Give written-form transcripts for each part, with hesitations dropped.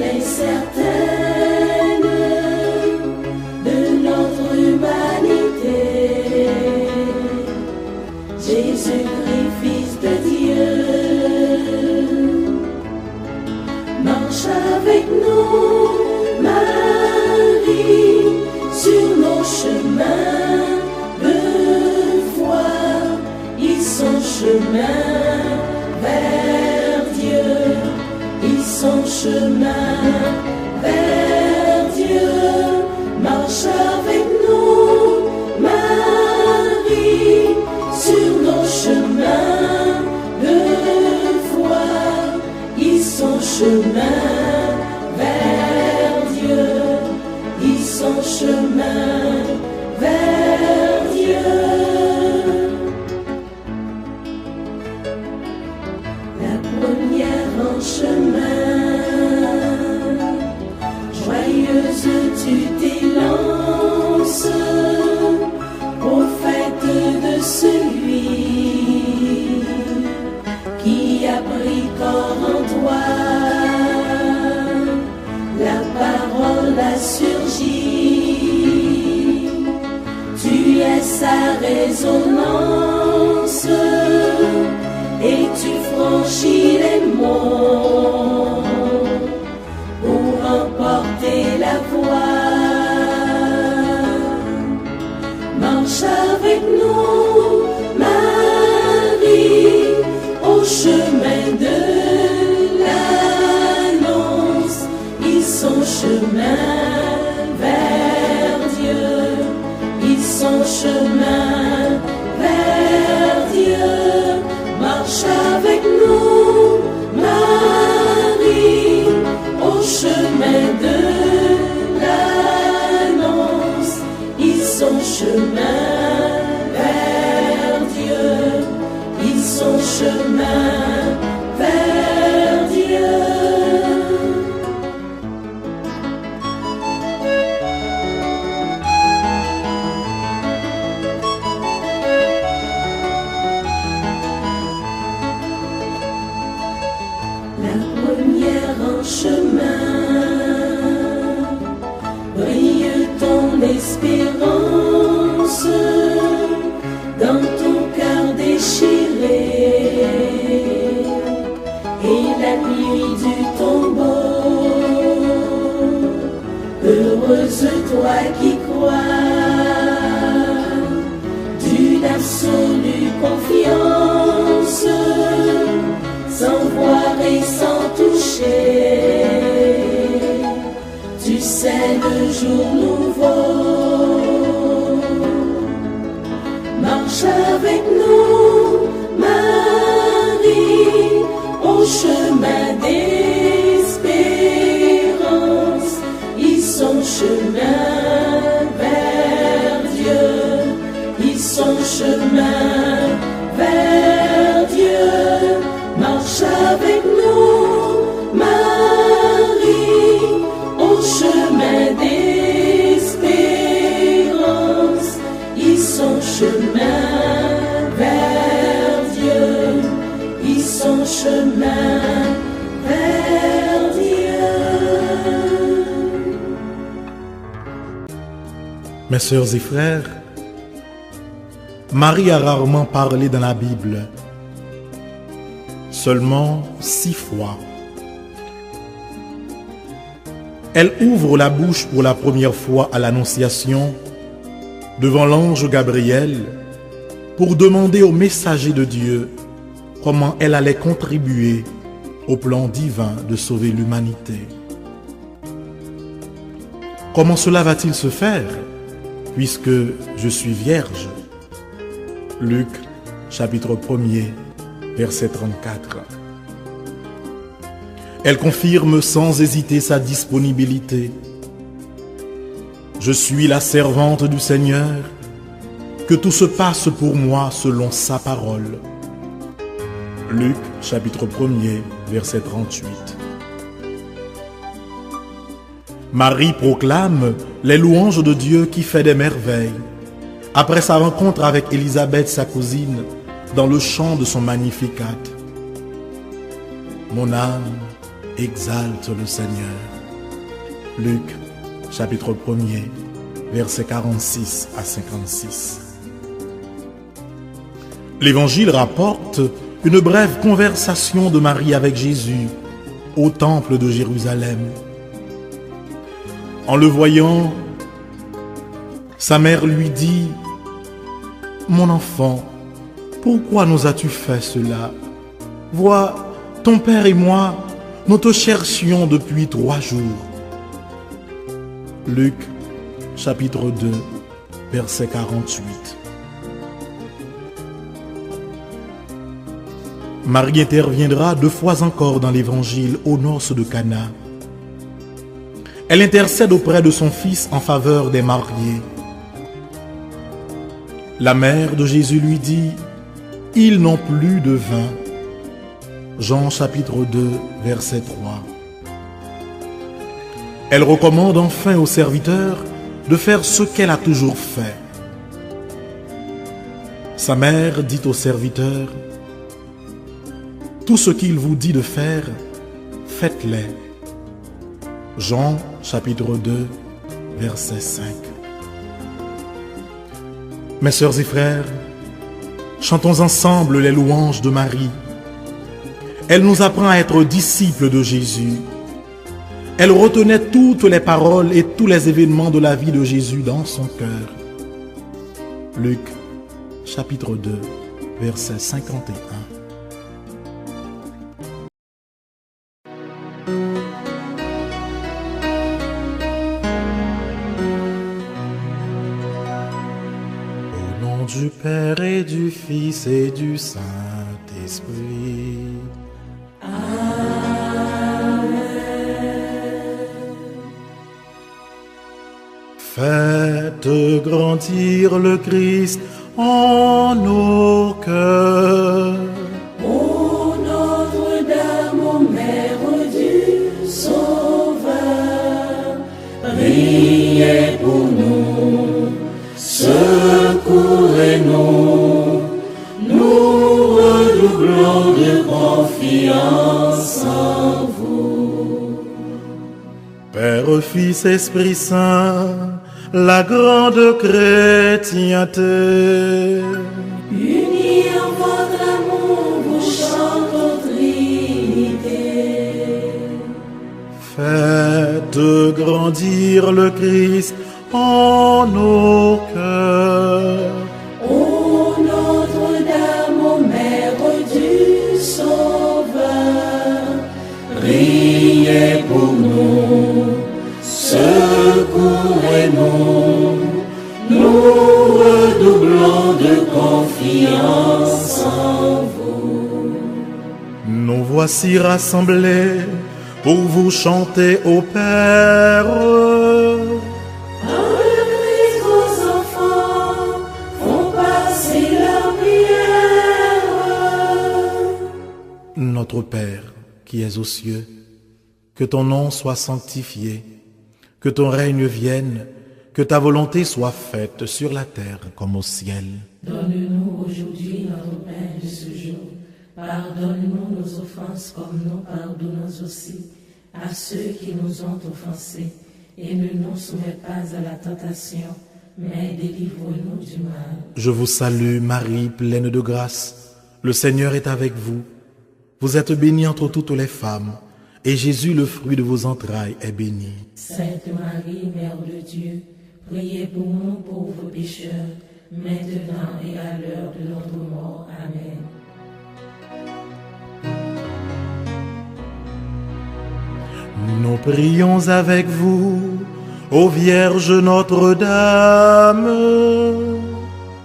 l'incertaine de notre humanité. Jésus-Christ, Fils de Dieu, marche avec nous, Marie, sur nos chemins de foi. Ils sont chemin vers Dieu, ils sont chemin vers Dieu. Marche avec nous, Marie, sur nos chemins de foi. Ils sont chemin vers Dieu, ils sont chemin vers Dieu. La première en chemin, joyeuse tu t'élances, prophète de celui qui a pris corps en toi. La parole a surgi, tu es sa résonance, et tu franchis les monts pour emporter la voie. Marche avec nous, Marie, au chemin de l'annonce. Ils sont chemin vers Dieu, ils sont chemin vers Dieu. Marche avec nous, Marie, au chemin de l'annonce. Ils sont chemin vers Dieu, ils sont chemin vers Dieu. Chemin, brille ton espérance dans ton cœur déchiré, et la nuit du tombeau. Heureuse toi qui crois d'une absolue confiance, sans voir et sans toucher. Tu sais le jour nouveau. Marche avec nous, Marie, au chemin d'espérance. Ils sont chemin vers Dieu, ils sont chemin vers Dieu. Marche avec nous, Marie, au chemin d'espérance. Ils sont chemin vers Dieu, ils sont chemin vers Dieu. Mes sœurs et frères, Marie a rarement parlé dans la Bible. Seulement 6 fois. Elle ouvre la bouche pour la première fois à l'Annonciation devant l'ange Gabriel pour demander au messager de Dieu comment elle allait contribuer au plan divin de sauver l'humanité. Comment cela va-t-il se faire puisque je suis vierge? Luc chapitre 1er. Verset 34. Elle confirme sans hésiter sa disponibilité. Je suis la servante du Seigneur, que tout se passe pour moi selon sa parole. Luc chapitre 1er, verset 38. Marie proclame les louanges de Dieu qui fait des merveilles. Après sa rencontre avec Élisabeth, sa cousine, dans le chant de son Magnificat. Mon âme exalte le Seigneur. Luc, chapitre 1er, versets 46 à 56. L'Évangile rapporte une brève conversation de Marie avec Jésus au temple de Jérusalem. En le voyant, sa mère lui dit: « Mon enfant, pourquoi nous as-tu fait cela? Vois, ton père et moi, nous te cherchions depuis 3 jours. » Luc, chapitre 2, verset 48. Marie interviendra 2 fois encore dans l'Évangile aux noces de Cana. Elle intercède auprès de son fils en faveur des mariés. La mère de Jésus lui dit: « Ils n'ont plus de vin. » Jean chapitre 2, verset 3. Elle recommande enfin au serviteur de faire ce qu'elle a toujours fait. Sa mère dit au serviteur: « Tout ce qu'il vous dit de faire, faites-le. » Jean chapitre 2, verset 5. Mes sœurs et frères, chantons ensemble les louanges de Marie. Elle nous apprend à être disciples de Jésus. Elle retenait toutes les paroles et tous les événements de la vie de Jésus dans son cœur. Luc, chapitre 2, verset 51. Au nom du Père et du Fils et du Saint-Esprit. Faites grandir le Christ en nos cœurs. Ô Notre-Dame, ô Mère du Sauveur, priez pour nous, secourez-nous, nous redoublons de confiance en vous. Père, Fils, Esprit Saint, la grande chrétienté. Unis en votre amour, vous chantons Trinité. Faites grandir le Christ en nos cœurs. Ô Notre-Dame, ô Mère du Sauveur, priez pour nous, secourez-nous, nous redoublons de confiance en vous. Nous voici rassemblés pour vous chanter au Père. Par le Christ, vos enfants font passer leur prière. Notre Père, qui es aux cieux, que ton nom soit sanctifié, que ton règne vienne, que ta volonté soit faite sur la terre comme au ciel. Donne-nous aujourd'hui notre pain de ce jour. Pardonne-nous nos offenses comme nous pardonnons aussi à ceux qui nous ont offensés. Et ne nous soumets pas à la tentation, mais délivre-nous du mal. Je vous salue Marie, pleine de grâce. Le Seigneur est avec vous. Vous êtes bénie entre toutes les femmes, et Jésus, le fruit de vos entrailles, est béni. Sainte Marie, Mère de Dieu, priez pour nous pauvres pécheurs, maintenant et à l'heure de notre mort. Amen. Nous prions avec vous, ô Vierge Notre-Dame.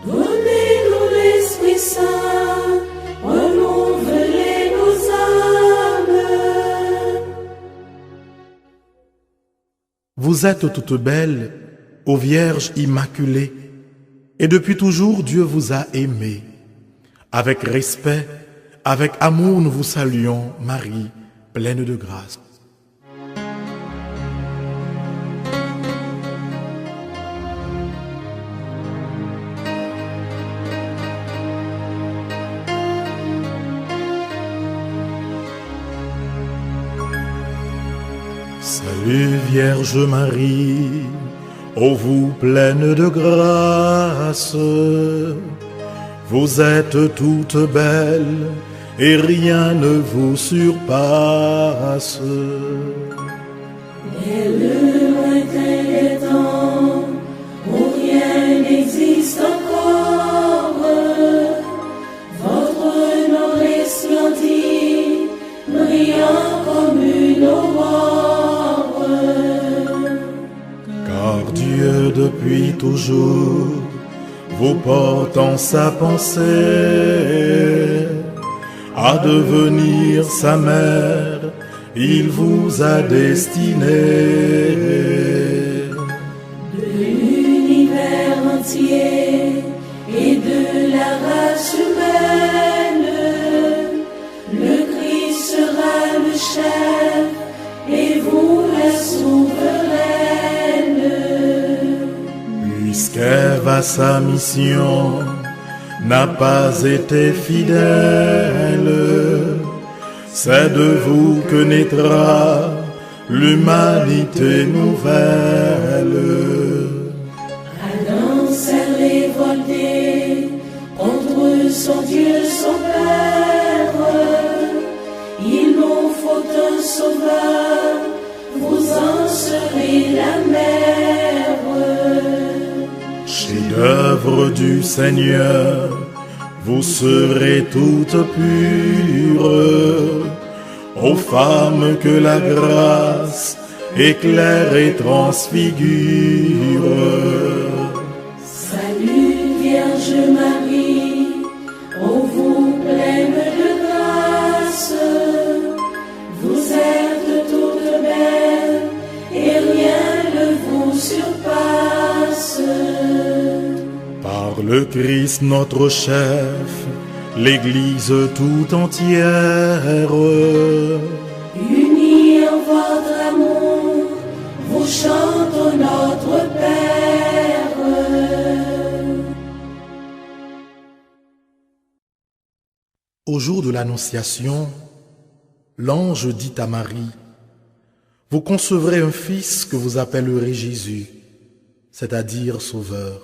Donnez-nous l'Esprit Saint, renouvelez nos âmes. Vous êtes toutes belles, ô Vierge Immaculée, et depuis toujours Dieu vous a aimé. Avec respect, avec amour, nous vous saluons, Marie, pleine de grâce. Salut Vierge Marie, ô vous pleine de grâce, vous êtes toute belle et rien ne vous surpasse. Dès le lointain des temps, où rien n'existe encore, votre nom resplendit, brillant comme une aurore. Car Dieu depuis toujours vous porte en sa pensée, à devenir sa mère, il vous a destiné. De l'univers entier et de la race humaine, le Christ sera le chef et vous la souveraine. Puisqu'Ève à sa mission n'a pas été fidèle, c'est de vous que naîtra l'humanité nouvelle. Adam s'est révolté contre son Dieu, son Père. Il nous faut un sauveur, vous en serez la mère. Chef-d'œuvre du Seigneur, vous serez toutes pures, ô femmes que la grâce éclaire et transfigure. Salut Vierge Marie, ô vous pleine de grâce, vous êtes toute belle et rien ne vous surpasse. Par le Christ notre chef, l'Église tout entière, Unis en votre amour, vous chantons notre Père. Au jour de l'Annonciation, l'ange dit à Marie, « Vous concevrez un fils que vous appellerez Jésus, c'est-à-dire Sauveur.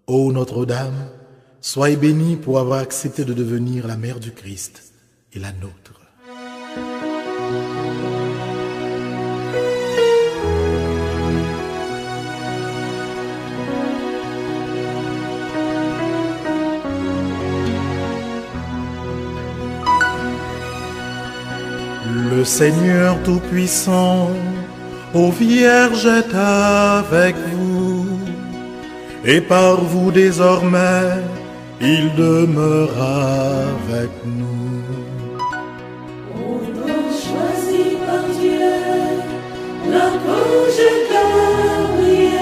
Ô Notre-Dame, soyez bénie pour avoir accepté de devenir la mère du Christ et la nôtre. » Le Seigneur Tout-Puissant, ô Vierge, est avec vous, et par vous désormais, il demeure avec nous. Ô nom choisi par Dieu, l'archange Gabriel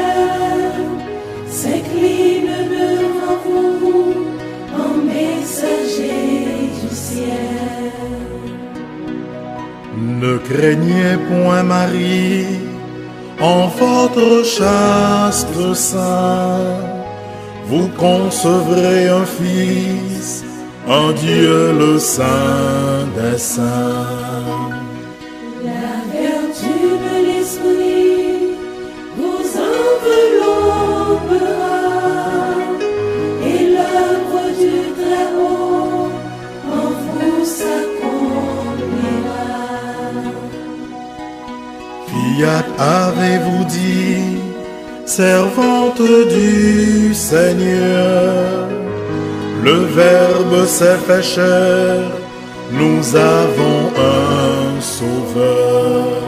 s'incline devant vous en messager du ciel. Ne craignez point Marie, en votre chaste sein, vous concevrez un fils, un Dieu le Saint des Saints. La vertu de l'Esprit vous enveloppera et l'œuvre du Très-Haut en vous s'accomplira. Fiat avez-vous dit, servante du Seigneur, le Verbe s'est fait chair, nous avons un Sauveur.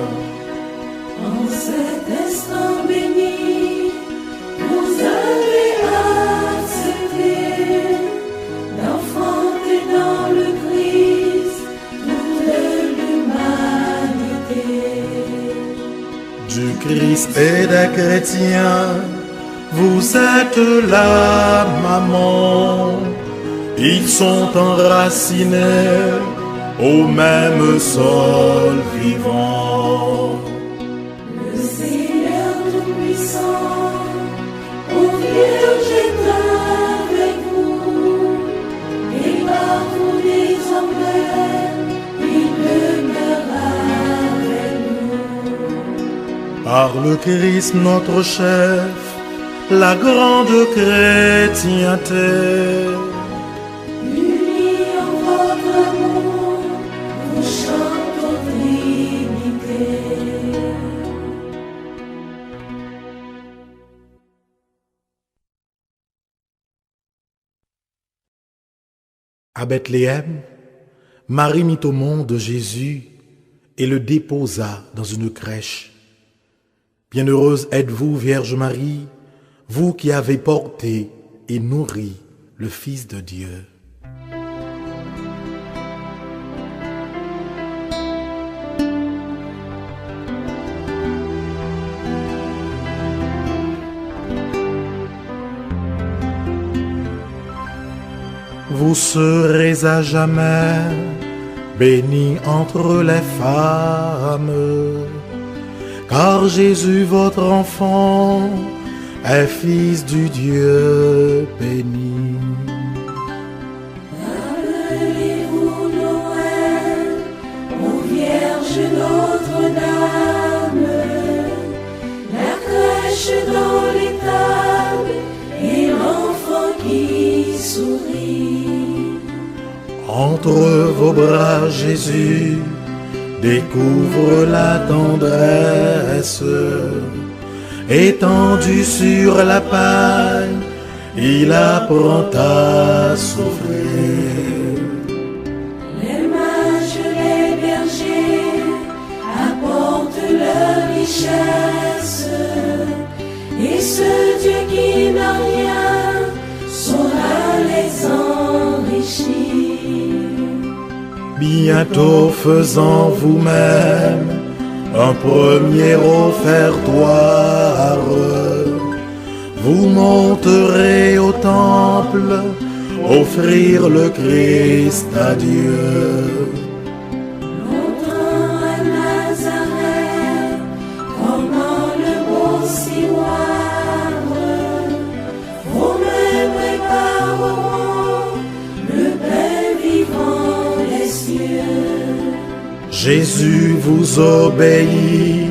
En cet instant béni, vous avez accepté d'enfanter dans le Christ toute l'humanité. Du Christ et des chrétiens, vous êtes la maman. Ils sont enracinés au même sol vivant. Le Seigneur Tout-Puissant, ô Vierge est avec vous, et par vous désormais, il demeure avec nous. Par le Christ notre chef, la grande chrétienté. Unis en votre amour, vous chantons Trinité. À Bethléem, Marie mit au monde Jésus et le déposa dans une crèche. Bienheureuse êtes-vous, Vierge Marie, vous qui avez porté et nourri le Fils de Dieu. Vous serez à jamais bénie entre les femmes, car Jésus, votre enfant, est Fils du Dieu béni. Appelez-vous Noël, ô Vierge Notre-Dame, la crèche dans l'étable et l'enfant qui sourit. Entre vos bras, Jésus découvre la tendresse. Étendu sur la paille, il apprend à souffrir. Les mages, les bergers apportent leur richesse, et ce Dieu qui n'a rien saura les enrichir. Bientôt faisant vous-même un premier offertoire, vous monterez au temple, offrir le Christ à Dieu. Longtemps à Nazareth, comment le beau ciboire, vous-même prépareront le pain vivant des cieux. Jésus vous obéit,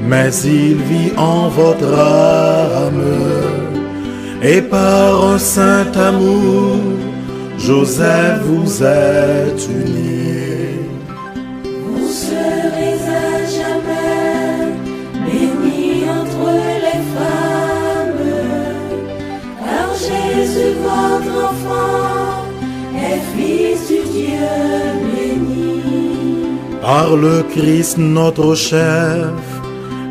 mais il vit en votre âme, et par un saint amour, Joseph vous est uni. Vous serez à jamais bénis entre les femmes, car Jésus, votre enfant, est Fils du Dieu béni. Par le Christ notre chef,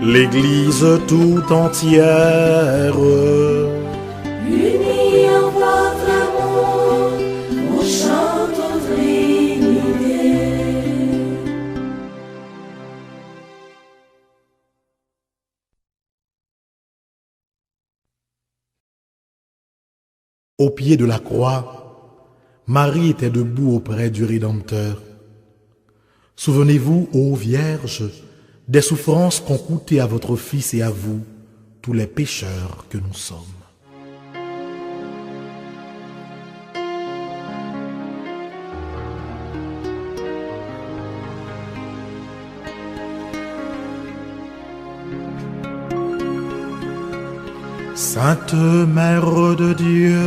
l'Église tout entière, Unis en votre amour, vous chantons Trinité. au pied de la croix, Marie était debout auprès du Rédempteur. Souvenez-vous, ô Vierge, des souffrances qu'ont coûté à votre Fils et à vous tous les pécheurs que nous sommes. Sainte Mère de Dieu,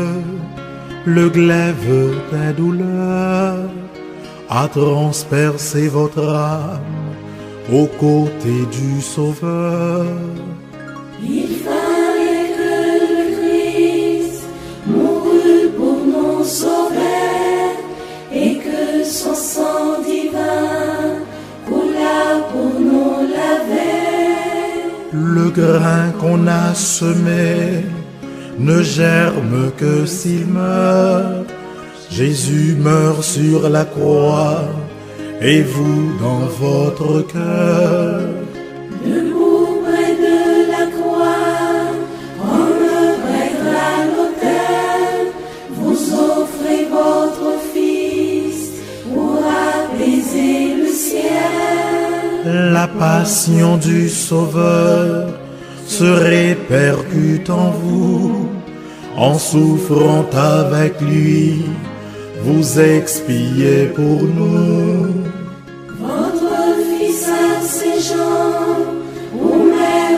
le glaive des douleurs a transpercé votre âme aux côtés du Sauveur. Il fallait que le Christ mourût pour nous sauver et que son sang divin coula pour nous laver. Le grain qu'on a semé ne germe que s'il meurt. Jésus meurt sur la croix et vous dans votre cœur. Debout près de la croix, comme un prêtre à l'autel, vous offrez votre Fils pour apaiser le ciel. La passion du Sauveur se répercute en vous, en souffrant avec lui, vous expiez pour nous. Votre Fils a ses jambes, où met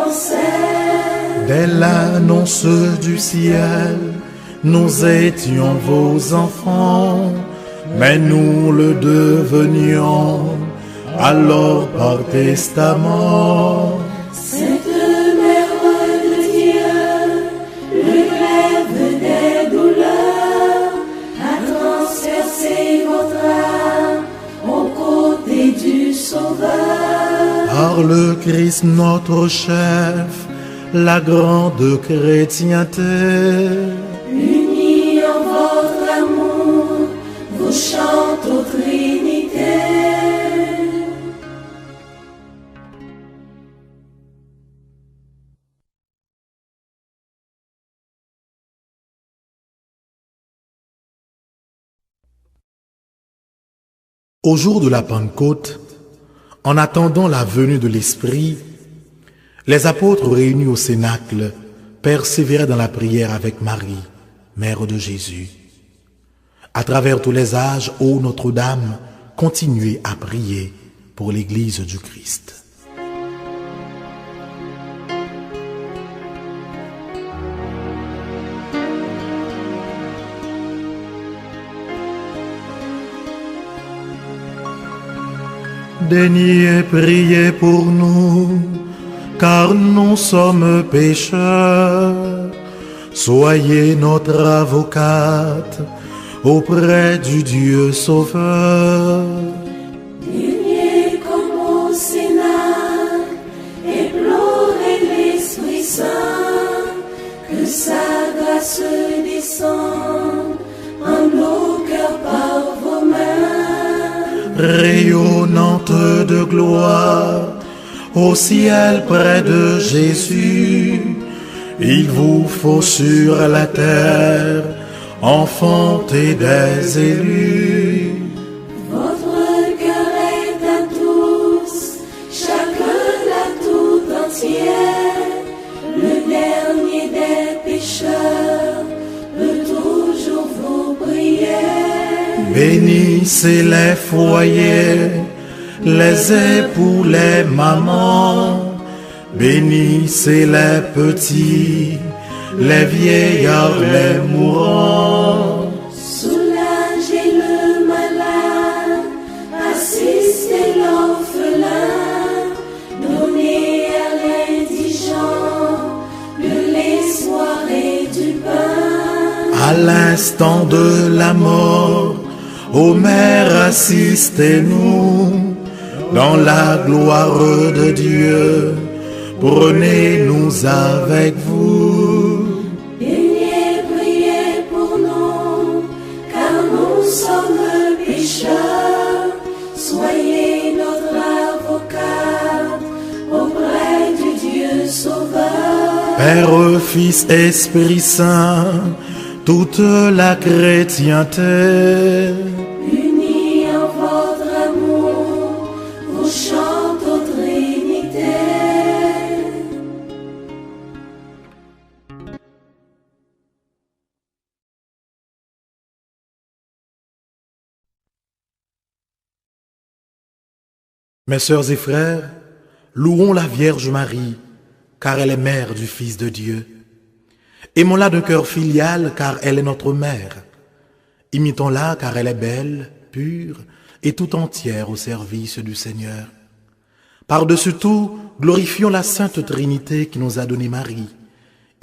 pensait. Dès l'annonce du ciel, nous étions vos enfants, mais nous le devenions alors par testament. Cette mère de Dieu, le glaive des douleurs, a transpercé votre âme aux côtés du Sauveur. Par le Christ notre chef, la grande chrétienté, Unis en votre amour, vous chantez aux Trinité. au jour de la Pentecôte, en attendant la venue de l'Esprit, les apôtres réunis au Cénacle persévéraient dans la prière avec Marie, mère de Jésus. À travers tous les âges, ô Notre-Dame, continuez à prier pour l'Église du Christ. Daignez prier pour nous, car nous sommes pécheurs. Soyez notre avocate auprès du Dieu Sauveur. Priez comme au Sénat, implorez l'Esprit Saint, que sa grâce descende en nos cœurs par vos mains. Rayonnante de gloire, au ciel près de Jésus, il vous faut sur la terre enfanter des élus. Votre cœur est à tous, chacun l'a tout entière. Le dernier des pécheurs peut toujours vous prier. Bénissez les foyers, les époux, les mamans, bénissez les petits, les vieillards, les mourants. Soulagez le malade, assistez l'orphelin, donnez à l'indigent de l'espoir et du pain. À l'instant de la mort, ô Mère, assistez-nous dans la gloire de Dieu. Prenez-nous avec vous. Daignez prier pour nous, car nous sommes pécheurs. Soyez notre avocate auprès du Dieu Sauveur. Père, Fils, Esprit Saint, toute la chrétienté, Unis en votre amour, vous chantez aux Trinité. mes sœurs et frères, louons la Vierge Marie, car elle est mère du Fils de Dieu. Aimons-la d'un cœur filial, car elle est notre mère. Imitons-la, car elle est belle, pure et tout entière au service du Seigneur. Par-dessus tout, glorifions la Sainte Trinité qui nous a donné Marie,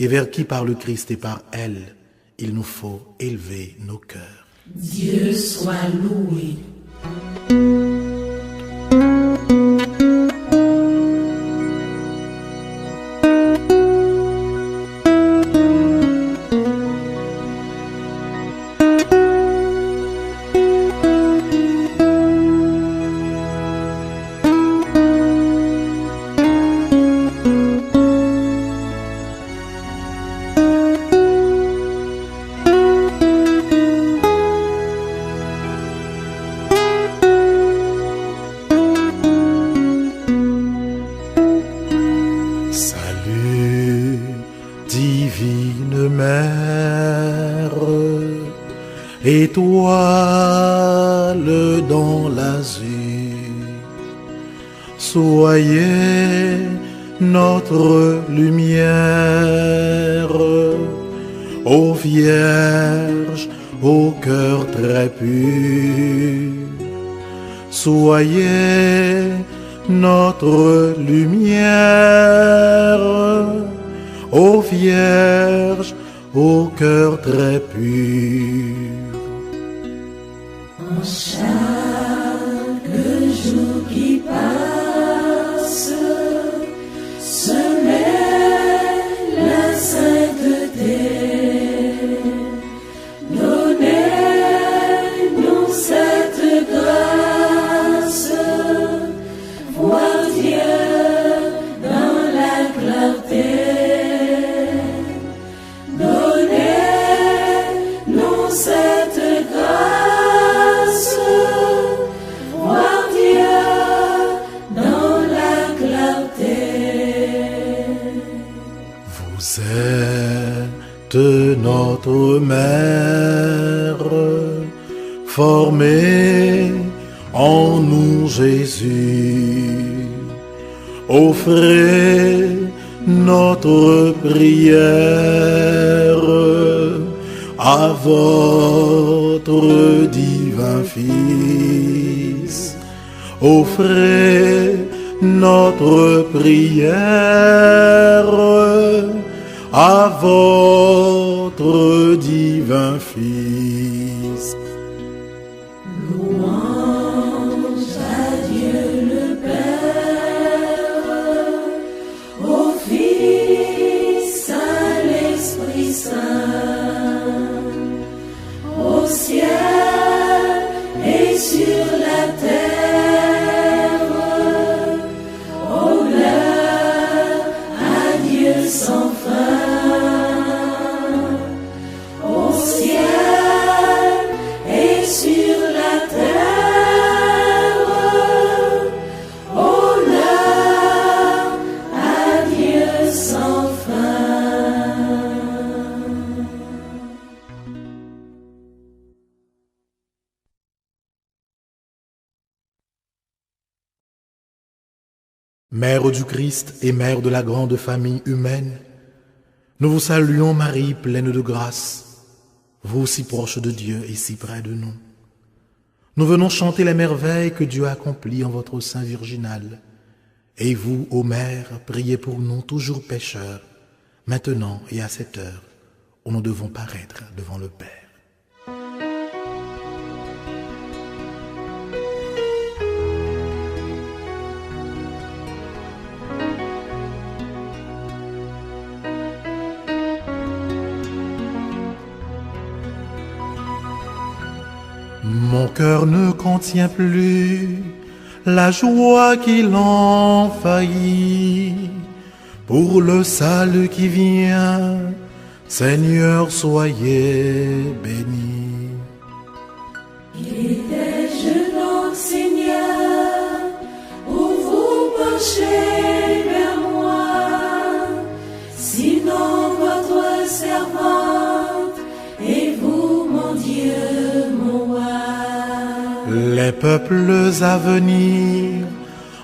et vers qui par le Christ et par elle, il nous faut élever nos cœurs. Dieu soit loué. Salut, divine mère, étoile dans l'azur, soyez notre lumière. Ô Vierge, au cœur très pur, soyez notre lumière. Ô Vierge, au cœur très pur. En chaque jour qui passe, se met la sainteté. Donnez-nous cette grâce, voir Dieu dans la clarté. Donnez-nous cette grâce, voir Dieu dans la clarté. Vous êtes notre mère, formez en nous Jésus. Offrez notre prière à votre divin Fils. Offrez notre prière à votre divin Fils. Louange à Dieu le Père, au Fils, à l'Esprit Saint, au ciel et sur la terre. Honneur à Dieu sans fin, au ciel et sur la terre. Honneur à Dieu sans fin. Mère du Christ et mère de la grande famille humaine, nous vous saluons Marie, pleine de grâce, vous si proche de Dieu et si près de nous. Nous venons chanter les merveilles que Dieu a accomplies en votre sein virginal. Et vous, ô Mère, priez pour nous toujours pécheurs, maintenant et à cette heure où nous devons paraître devant le Père. Mon cœur ne contient plus la joie qui l'envahit pour le salut qui vient. Seigneur, soyez béni. Étais-je donc, Seigneur, pour vous pencher vers moi, sinon votre servante et vous, mon Dieu, mon roi. Les peuples à venir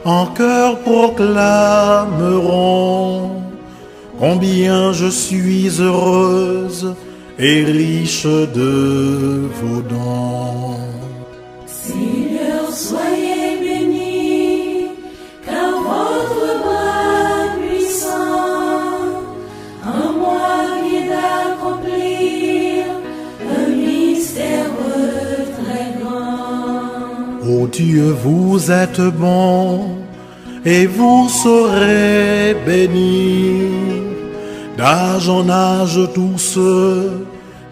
en chœur proclameront combien je suis heureuse et riche de vos dons. Seigneur, soyez béni, car votre bras puissant en moi vient d'accomplir un mystère très grand. Ô Dieu, vous êtes bon et vous saurez bénir d'âge en âge tous ceux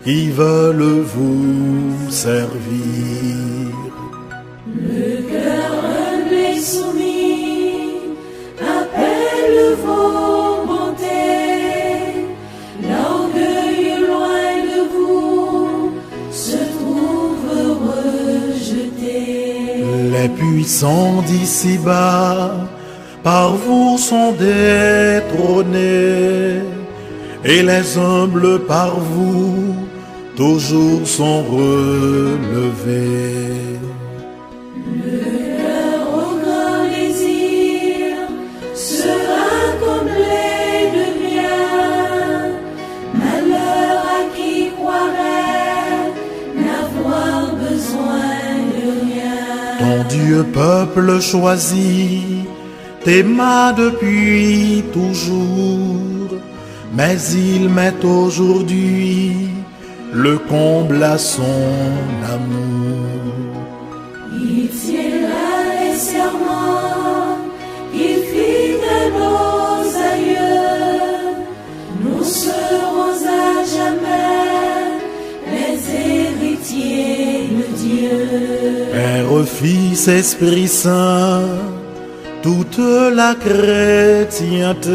qui veulent vous servir. Le cœur humble et soumis appelle vos bontés. L'orgueil loin de vous se trouve rejeté. Les puissants d'ici-bas par vous sont détrônés, et les humbles par vous toujours sont relevés. Le cœur au grand désir sera Dieu, peuple choisi, t'aima depuis toujours, mais il met aujourd'hui le comble à son amour. Il tiendra les serments qu'il fit de nos aïeux. Nous serons à jamais les héritiers de Dieu. Père, Fils, Esprit Saint, toute la chrétienté,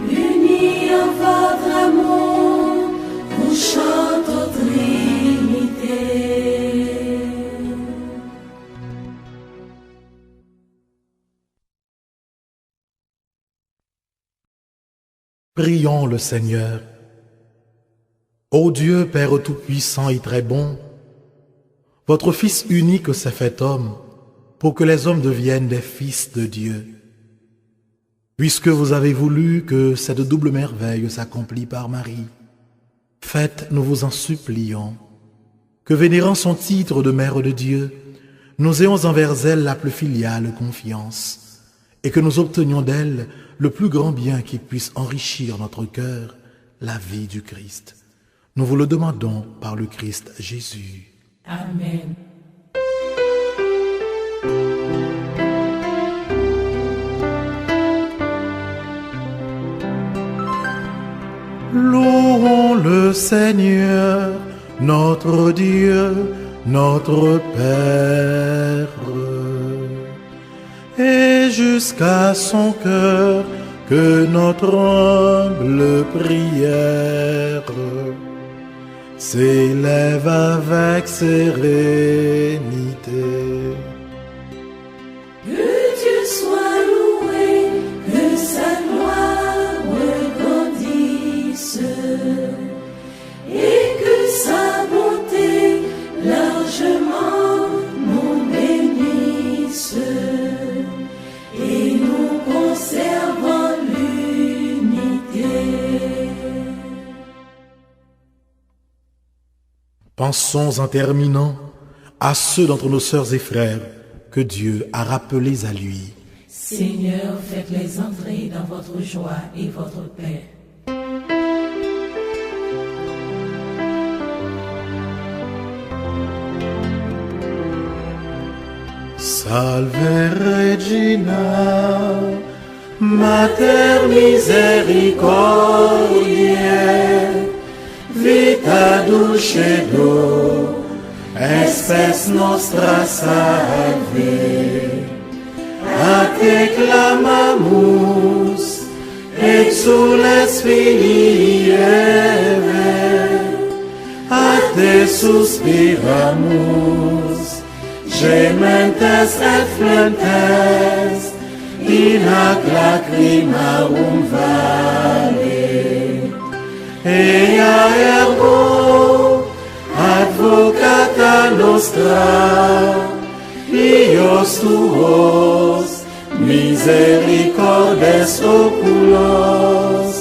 Unis en votre amour, vous chante aux Trinité. prions le Seigneur. Ô Dieu, Père Tout-Puissant et très bon, votre Fils unique s'est fait homme pour que les hommes deviennent des fils de Dieu. Puisque vous avez voulu que cette double merveille s'accomplisse par Marie, faites, nous vous en supplions, que vénérant son titre de Mère de Dieu, nous ayons envers elle la plus filiale confiance, et que nous obtenions d'elle le plus grand bien qui puisse enrichir notre cœur, la vie du Christ. Nous vous le demandons par le Christ Jésus. Amen. Louons le Seigneur, notre Dieu, notre Père. Et jusqu'à son cœur que notre humble prière s'élève avec sérénité. Que Dieu soit loué, que sa gloire regrandisse et que sa bonté largement nous bénisse et nous conserve en l'unité. Pensons en terminant à ceux d'entre nos sœurs et frères que Dieu a rappelés à lui. Seigneur, faites-les entrer dans votre joie et votre paix. Salve Regina, Mater misericordiae, vita dulcedo, espes nostra salve. A te clamamus, exules filii Eve, a te suspiramus, gementes et flentes, in hac lacrimarum vale. Ea ergo, advocata nostra, ios tuos, misericordes oculos,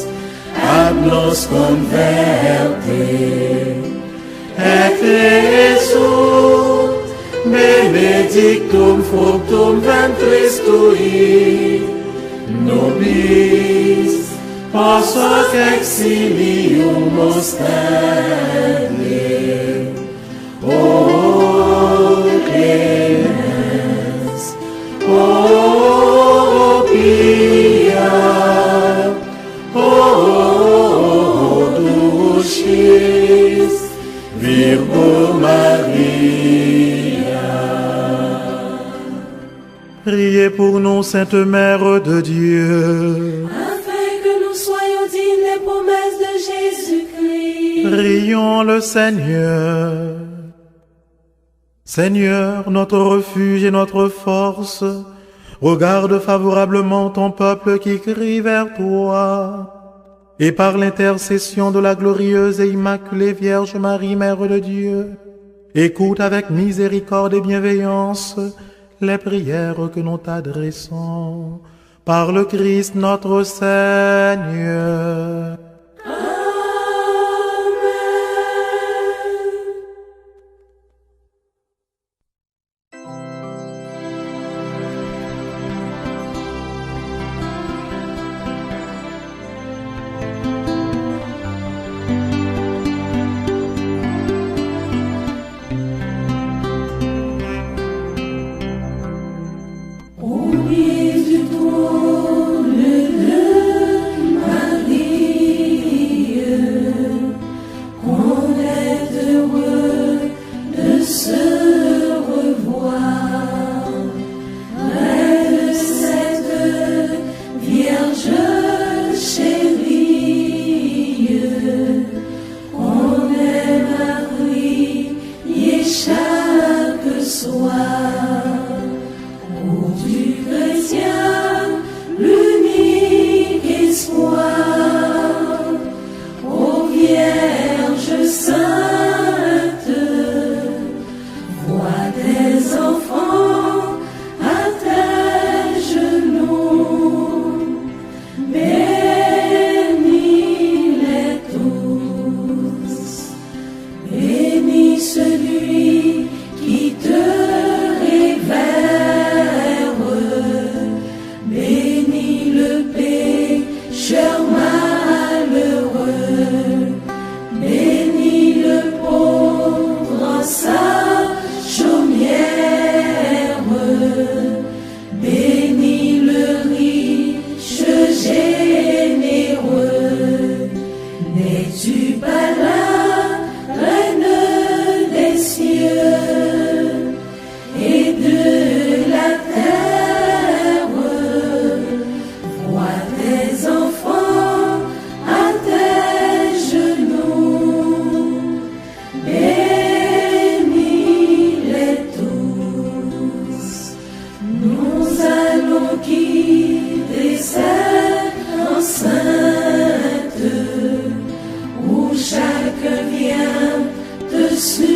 ad nos converte. Et Jesús, benedictum fructum ventris tui, nobis post hoc exilium ostende. O clemens, o pia, o dulcis, Virgo Maria. Priez pour nous, Sainte Mère de Dieu. Afin que nous soyons dignes des promesses de Jésus-Christ. Prions le Seigneur. Seigneur, notre refuge et notre force, regarde favorablement ton peuple qui crie vers toi. Et par l'intercession de la glorieuse et immaculée Vierge Marie, Mère de Dieu, écoute avec miséricorde et bienveillance les prières que nous t'adressons par le Christ notre Seigneur. Amen. soir. Ô du chrétien, l'unique espoir, ô Vierge sainte, vois tes enfants à tes genoux, bénis-les tous, bénis celui qui te révère, bénis le pécheur malheureux, bénis le pauvre en sa chaumière, bénis le riche généreux. N'es-tu pas là, Reine des cieux et de la terre? Vois tes enfants à tes genoux, bénis-les tous. Nous allons quitter cette enceinte où chacun vient te suivre.